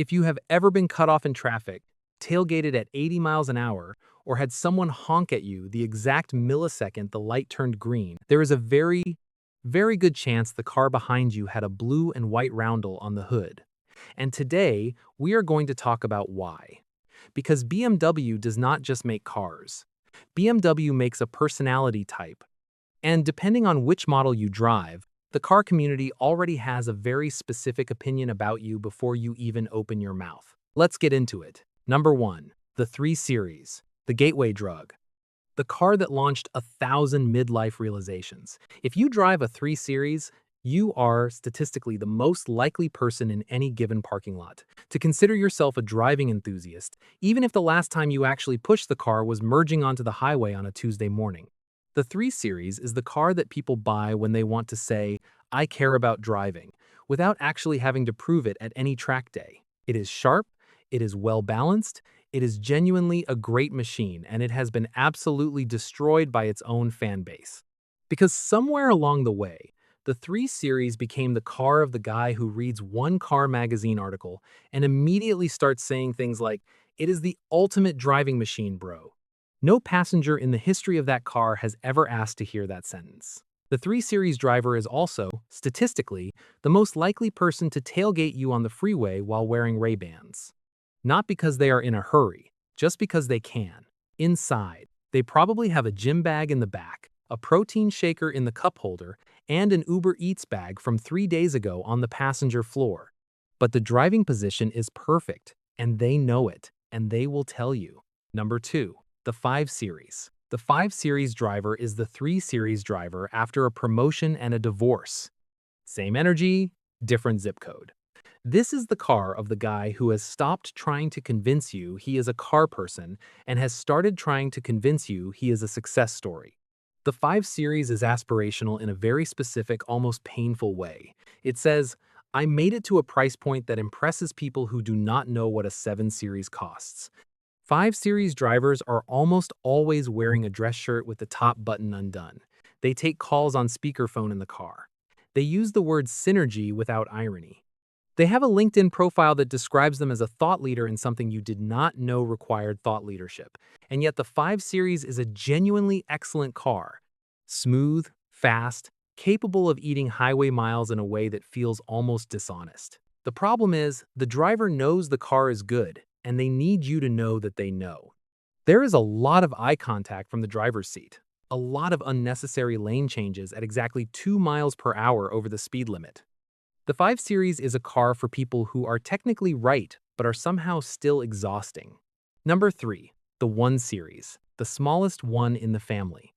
If you have ever been cut off in traffic, tailgated at 80 miles an hour, or had someone honk at you the exact millisecond the light turned green, there is a very good chance the car behind you had a blue and white roundel on the hood. And today, we are going to talk about why. Because BMW does not just make cars. BMW makes a personality type. And depending on which model you drive, the car community already has a very specific opinion about you before you even open your mouth. Let's get into it. Number 1. The 3 Series. The gateway drug. The car that launched 1,000 midlife realizations. If you drive a 3 Series, you are statistically the most likely person in any given parking lot to consider yourself a driving enthusiast, even if the last time you actually pushed the car was merging onto the highway on a Tuesday morning. The 3 Series is the car that people buy when they want to say, "I care about driving," without actually having to prove it at any track day. It is sharp, it is well balanced, it is genuinely a great machine, and it has been absolutely destroyed by its own fan base. Because somewhere along the way, the 3 Series became the car of the guy who reads one car magazine article and immediately starts saying things like, "It is the ultimate driving machine, bro." No passenger in the history of that car has ever asked to hear that sentence. The 3 Series driver is also, statistically, the most likely person to tailgate you on the freeway while wearing Ray-Bans. Not because they are in a hurry, just because they can. Inside, they probably have a gym bag in the back, a protein shaker in the cup holder, and an Uber Eats bag from 3 days ago on the passenger floor. But the driving position is perfect, and they know it, and they will tell you. Number 2. The 5 Series. The 5 Series driver is the 3 Series driver after a promotion and a divorce. Same energy, different zip code. This is the car of the guy who has stopped trying to convince you he is a car person and has started trying to convince you he is a success story. The 5 Series is aspirational in a very specific, almost painful way. It says, "I made it to a price point that impresses people who do not know what a 7 Series costs." 5 Series drivers are almost always wearing a dress shirt with the top button undone. They take calls on speakerphone in the car. They use the word synergy without irony. They have a LinkedIn profile that describes them as a thought leader in something you did not know required thought leadership. And yet the 5 Series is a genuinely excellent car. Smooth, fast, capable of eating highway miles in a way that feels almost dishonest. The problem is, the driver knows the car is good, and they need you to know that they know. There is a lot of eye contact from the driver's seat, a lot of unnecessary lane changes at exactly 2 miles per hour over the speed limit. The 5 Series is a car for people who are technically right, but are somehow still exhausting. Number 3. The 1 Series, the smallest one in the family.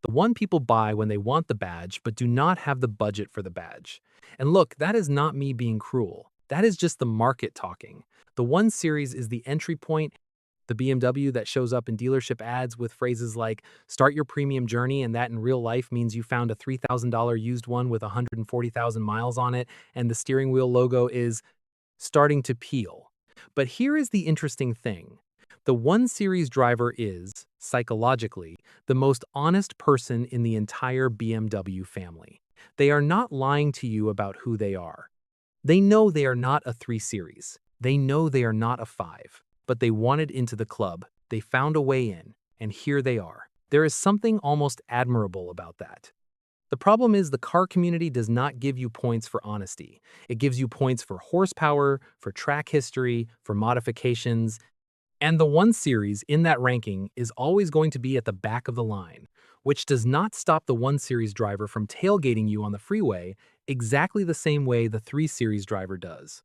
The one people buy when they want the badge but do not have the budget for the badge. And look, that is not me being cruel. That is just the market talking. The 1 Series is the entry point, the BMW that shows up in dealership ads with phrases like, "Start your premium journey," and that in real life means you found a $3,000 used one with 140,000 miles on it, and the steering wheel logo is starting to peel. But here is the interesting thing. The 1 Series driver is, psychologically, the most honest person in the entire BMW family. They are not lying to you about who they are. They know they are not a 3 Series. They know they are not a 5. But they wanted into the club, they found a way in, and here they are. There is something almost admirable about that. The problem is the car community does not give you points for honesty. It gives you points for horsepower, for track history, for modifications, and the 1 Series in that ranking is always going to be at the back of the line, which does not stop the 1 Series driver from tailgating you on the freeway exactly the same way the 3 Series driver does.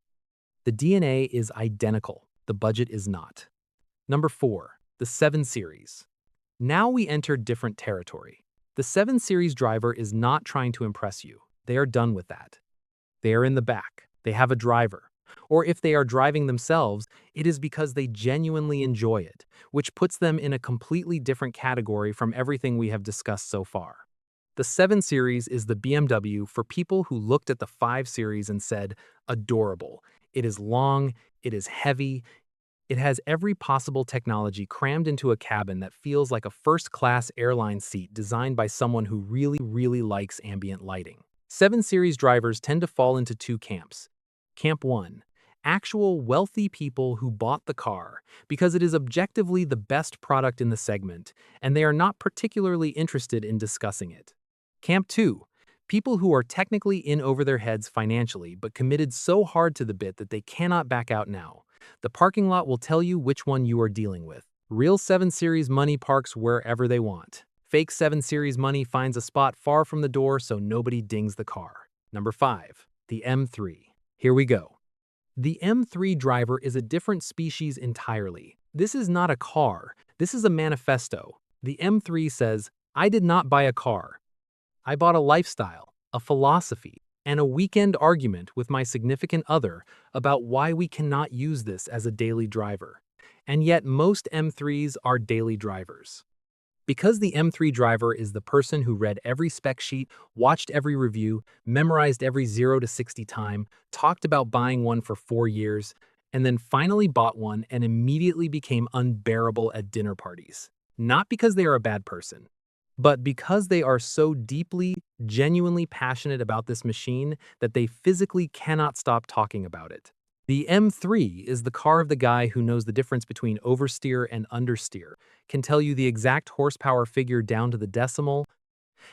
The DNA is identical. The budget is not. Number 4. The 7 Series. Now we enter different territory. The 7 Series driver is not trying to impress you. They are done with that. They are in the back. They have a driver. Or if they are driving themselves, it is because they genuinely enjoy it, which puts them in a completely different category from everything we have discussed so far. The 7 Series is the BMW for people who looked at the 5 Series and said, "Adorable. It is long, it is heavy, it has every possible technology crammed into a cabin that feels like a first-class airline seat designed by someone who really likes ambient lighting." 7 Series drivers tend to fall into 2 camps. Camp 1. actual wealthy people who bought the car because it is objectively the best product in the segment, and they are not particularly interested in discussing it. Camp 2. People who are technically in over their heads financially but committed so hard to the bit that they cannot back out now. The parking lot will tell you which one you are dealing with. Real 7 Series money parks wherever they want. Fake 7 Series money finds a spot far from the door so nobody dings the car. Number 5. The M3. Here we go. The M3 driver is a different species entirely. This is not a car. This is a manifesto. The M3 says, "I did not buy a car. I bought a lifestyle, a philosophy, and a weekend argument with my significant other about why we cannot use this as a daily driver." And yet most M3s are daily drivers. Because the M3 driver is the person who read every spec sheet, watched every review, memorized every 0 to 60 time, talked about buying one for 4 years, and then finally bought one and immediately became unbearable at dinner parties. Not because they are a bad person, but because they are so deeply, genuinely passionate about this machine that they physically cannot stop talking about it. The M3 is the car of the guy who knows the difference between oversteer and understeer, can tell you the exact horsepower figure down to the decimal,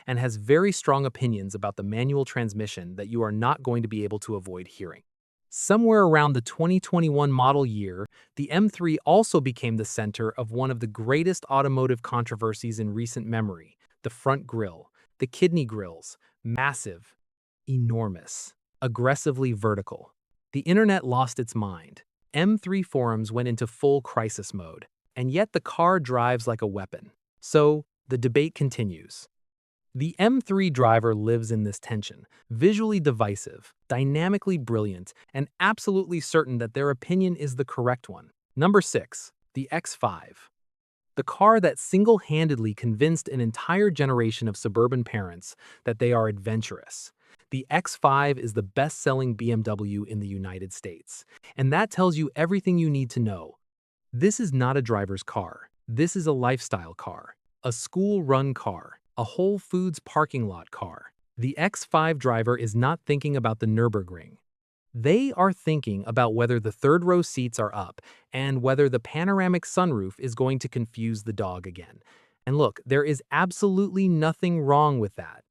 and has very strong opinions about the manual transmission that you are not going to be able to avoid hearing. Somewhere around the 2021 model year, the M3 also became the center of one of the greatest automotive controversies in recent memory: the front grille, the kidney grills, massive, enormous, aggressively vertical. The internet lost its mind. M3 forums went into full crisis mode, and yet the car drives like a weapon. So, the debate continues. The M3 driver lives in this tension, visually divisive, dynamically brilliant, and absolutely certain that their opinion is the correct one. Number 6. The X5. The car that single-handedly convinced an entire generation of suburban parents that they are adventurous. The X5 is the best-selling BMW in the United States, and that tells you everything you need to know. This is not a driver's car. This is a lifestyle car, a school-run car, a Whole Foods parking lot car. The X5 driver is not thinking about the Nürburgring. They are thinking about whether the third-row seats are up and whether the panoramic sunroof is going to confuse the dog again. And look, there is absolutely nothing wrong with that.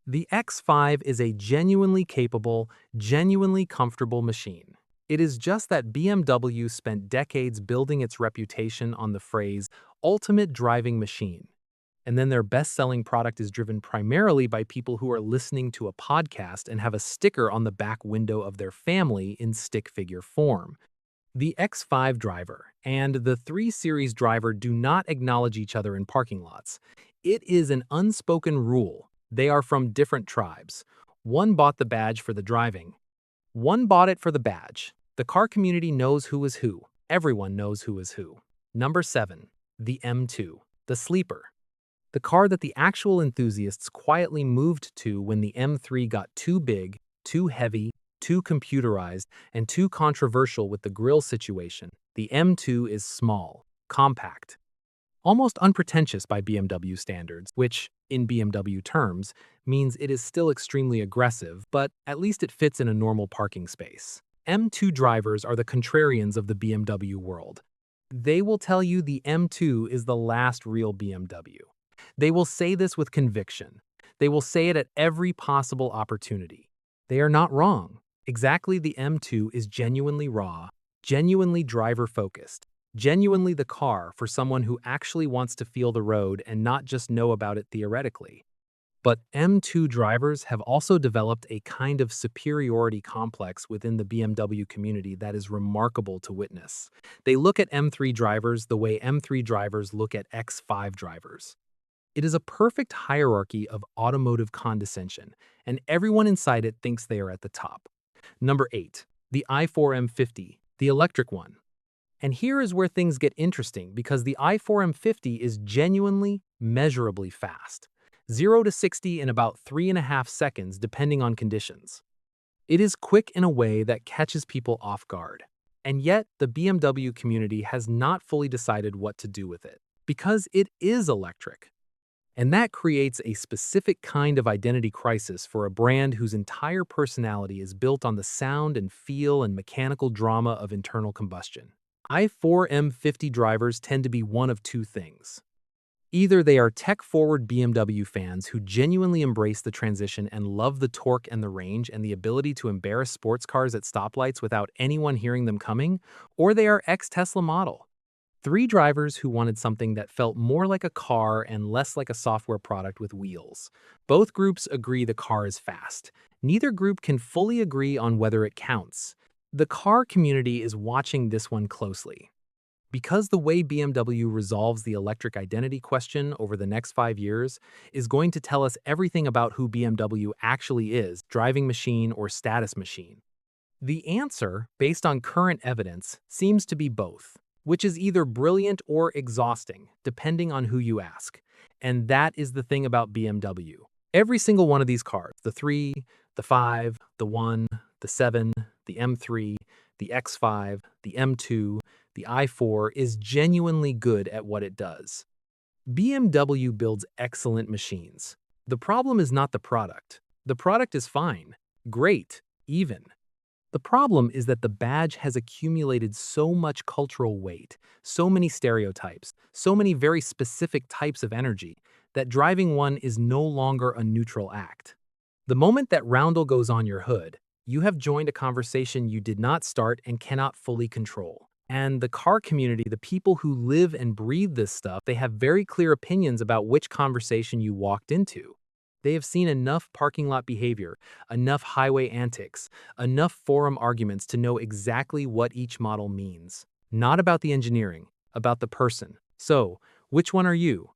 The X5 is a genuinely capable, genuinely comfortable machine. It is just that BMW spent decades building its reputation on the phrase ultimate driving machine. And then their best-selling product is driven primarily by people who are listening to a podcast and have a sticker on the back window of their family in stick figure form. The X5 driver and the 3 Series driver do not acknowledge each other in parking lots. It is an unspoken rule. They are from different tribes. One bought the badge for the driving. One bought it for the badge. The car community knows who is who. Everyone knows who is who. Number 7. The M2. The sleeper. The car that the actual enthusiasts quietly moved to when the M3 got too big, too heavy, too computerized, and too controversial with the grille situation. The M2 is small, compact, almost unpretentious by BMW standards, which, in BMW terms, means it is still extremely aggressive, but at least it fits in a normal parking space. M2 drivers are the contrarians of the BMW world. They will tell you the M2 is the last real BMW. They will say this with conviction. They will say it at every possible opportunity. They are not wrong. Exactly, the M2 is genuinely raw, genuinely driver-focused, genuinely the car for someone who actually wants to feel the road and not just know about it theoretically. But M2 drivers have also developed a kind of superiority complex within the BMW community that is remarkable to witness. They look at M3 drivers the way M3 drivers look at X5 drivers. It is a perfect hierarchy of automotive condescension, and everyone inside it thinks they are at the top. Number 8. The i4M50, the electric one. And here is where things get interesting because the i4M50 is genuinely, measurably fast. 0 to 60 in about 3.5 seconds depending on conditions. It is quick in a way that catches people off guard. And yet, the BMW community has not fully decided what to do with it, because it is electric. And that creates a specific kind of identity crisis for a brand whose entire personality is built on the sound and feel and mechanical drama of internal combustion. i4M50 drivers tend to be one of two things. Either they are tech-forward BMW fans who genuinely embrace the transition and love the torque and the range and the ability to embarrass sports cars at stoplights without anyone hearing them coming, or they are ex-Tesla model. Three drivers who wanted something that felt more like a car and less like a software product with wheels. Both groups agree the car is fast. Neither group can fully agree on whether it counts. The car community is watching this one closely. Because the way BMW resolves the electric identity question over the next 5 years is going to tell us everything about who BMW actually is, driving machine or status machine. The answer, based on current evidence, seems to be both, which is either brilliant or exhausting, depending on who you ask. And that is the thing about BMW. Every single one of these cars, the 3, the 5, the 1, the 7, the M3, the X5, the M2, the i4 is genuinely good at what it does. BMW builds excellent machines. The problem is not the product. The product is fine, great, even. The problem is that the badge has accumulated so much cultural weight, so many stereotypes, so many very specific types of energy, that driving one is no longer a neutral act. The moment that roundel goes on your hood, you have joined a conversation you did not start and cannot fully control. And the car community, the people who live and breathe this stuff, they have very clear opinions about which conversation you walked into. They have seen enough parking lot behavior, enough highway antics, enough forum arguments to know exactly what each model means. Not about the engineering, about the person. So, which one are you?